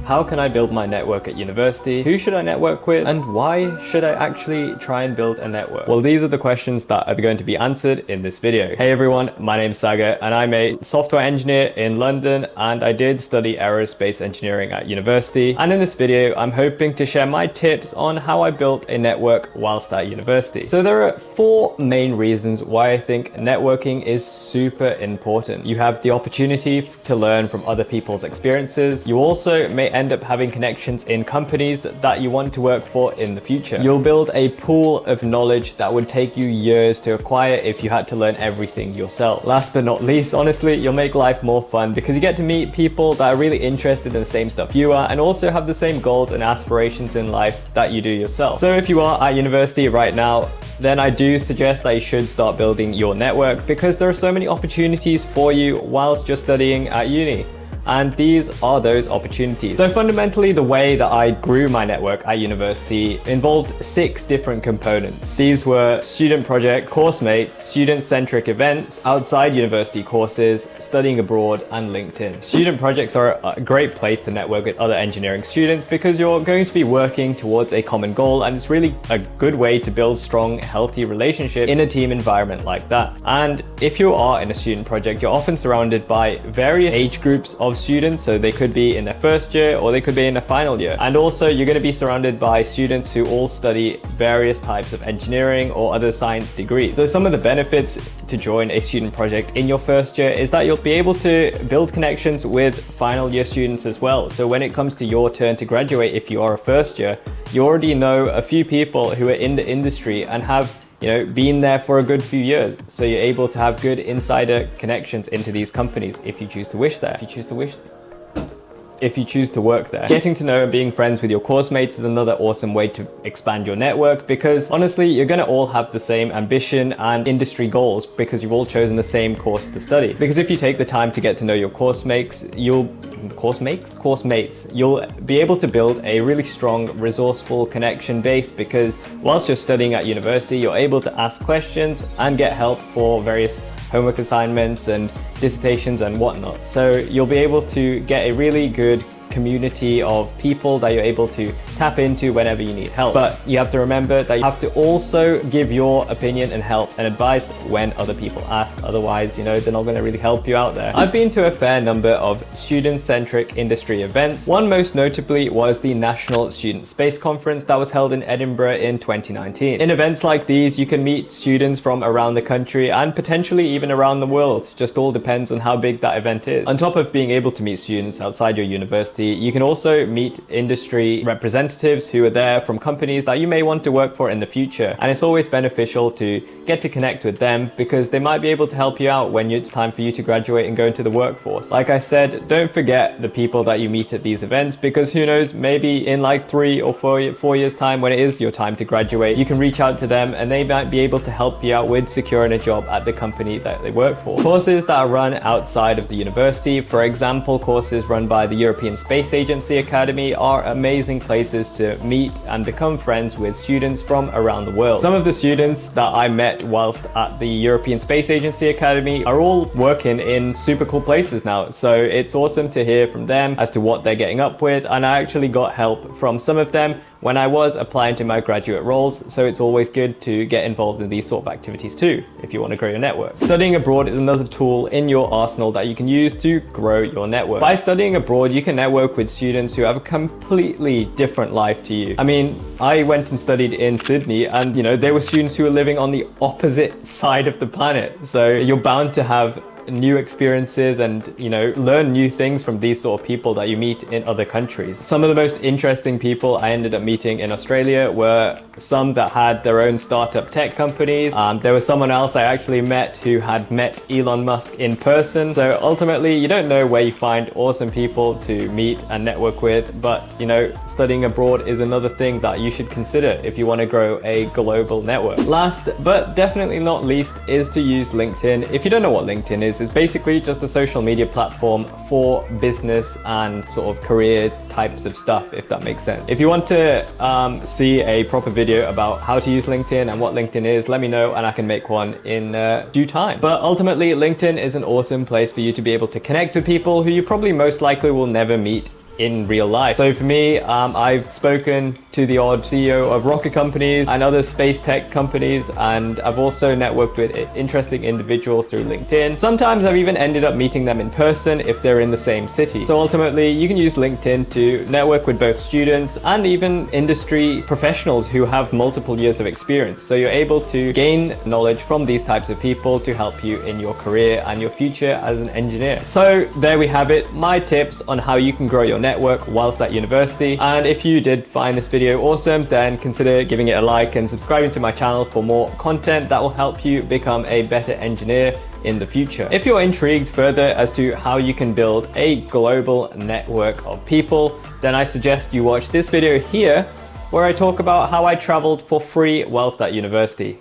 How can I build my network at university? Who should I network with? And why should I actually try and build a network? Well, these are the questions that are going to be answered in this video. Hey everyone, my name's Saga and I'm a software engineer in London and I did study aerospace engineering at university. And in this video, I'm hoping to share my tips on how I built a network whilst at university. So there are 4 main reasons why I think networking is super important. You have the opportunity to learn from other people's experiences. You also may end up having connections in companies that you want to work for in the future. You'll build a pool of knowledge that would take you years to acquire if you had to learn everything yourself. Last but not least, honestly, you'll make life more fun because you get to meet people that are really interested in the same stuff you are and also have the same goals and aspirations in life that you do yourself. So if you are at university right now, then I do suggest that you should start building your network because there are so many opportunities for you whilst you're studying at uni. And these are those opportunities. So fundamentally, the way that I grew my network at university involved 6 different components. These were student projects, course mates, student-centric events, outside university courses, studying abroad, and LinkedIn. Student projects are a great place to network with other engineering students because you're going to be working towards a common goal, and it's really a good way to build strong, healthy relationships in a team environment like that. And if you are in a student project, you're often surrounded by various age groups of students, so they could be in their first year or they could be in their final year. And also you're going to be surrounded by students who all study various types of engineering or other science degrees. So some of the benefits to join a student project in your first year is that you'll be able to build connections with final year students as well. So when it comes to your turn to graduate, if you are a first year, you already know a few people who are in the industry and have been there for a good few years. So you're able to have good insider connections into these companies if you choose to work there. Getting to know and being friends with your course mates is another awesome way to expand your network because honestly, you're gonna all have the same ambition and industry goals because you've all chosen the same course to study. Because if you take the time to get to know your course mates, you'll be able to build a really strong, resourceful connection base because whilst you're studying at university, you're able to ask questions and get help for various homework assignments and dissertations and whatnot. So you'll be able to get a really good community of people that you're able to tap into whenever you need help. But you have to remember that you have to also give your opinion and help and advice when other people ask. Otherwise, they're not going to really help you out there. I've been to a fair number of student-centric industry events. One most notably was the National Student Space Conference that was held in Edinburgh in 2019. In events like these, you can meet students from around the country and potentially even around the world. Just all depends on how big that event is. On top of being able to meet students outside your university, you can also meet industry representatives who are there from companies that you may want to work for in the future. And it's always beneficial to get to connect with them because they might be able to help you out when it's time for you to graduate and go into the workforce. Like I said, don't forget the people that you meet at these events because who knows, maybe in like 3 or 4 years time when it is your time to graduate, you can reach out to them and they might be able to help you out with securing a job at the company that they work for. Courses that are run outside of the university, for example, courses run by the European Space Agency Academy are amazing places to meet and become friends with students from around the world. Some of the students that I met whilst at the European Space Agency Academy are all working in super cool places now. So it's awesome to hear from them as to what they're getting up with. And I actually got help from some of them when I was applying to my graduate roles. So it's always good to get involved in these sort of activities too, if you want to grow your network. Studying abroad is another tool in your arsenal that you can use to grow your network. By studying abroad, you can network with students who have a completely different life to you. I mean, I went and studied in Sydney and there were students who were living on the opposite side of the planet. So you're bound to have new experiences and learn new things from these sort of people that you meet in other countries. Some of the most interesting people I ended up meeting in Australia were some that had their own startup tech companies. There was someone else I actually met who had met Elon Musk in person. So ultimately, you don't know where you find awesome people to meet and network with, but studying abroad is another thing that you should consider if you want to grow a global network. Last but definitely not least is to use LinkedIn. If you don't know what LinkedIn is, it's basically just a social media platform for business and sort of career types of stuff, if that makes sense. If you want to see a proper video about how to use LinkedIn and what LinkedIn is, let me know and I can make one in due time. But ultimately, LinkedIn is an awesome place for you to be able to connect with people who you probably most likely will never meet in real life. So for me, I've spoken to the odd CEO of rocket companies and other space tech companies, and I've also networked with interesting individuals through LinkedIn. Sometimes I've even ended up meeting them in person if they're in the same city. So ultimately, you can use LinkedIn to network with both students and even industry professionals who have multiple years of experience. So you're able to gain knowledge from these types of people to help you in your career and your future as an engineer. So there we have it, my tips on how you can grow your network whilst at university. And if you did find this video awesome, then consider giving it a like and subscribing to my channel for more content that will help you become a better engineer in the future. If you're intrigued further as to how you can build a global network of people, then I suggest you watch this video here where I talk about how I traveled for free whilst at university.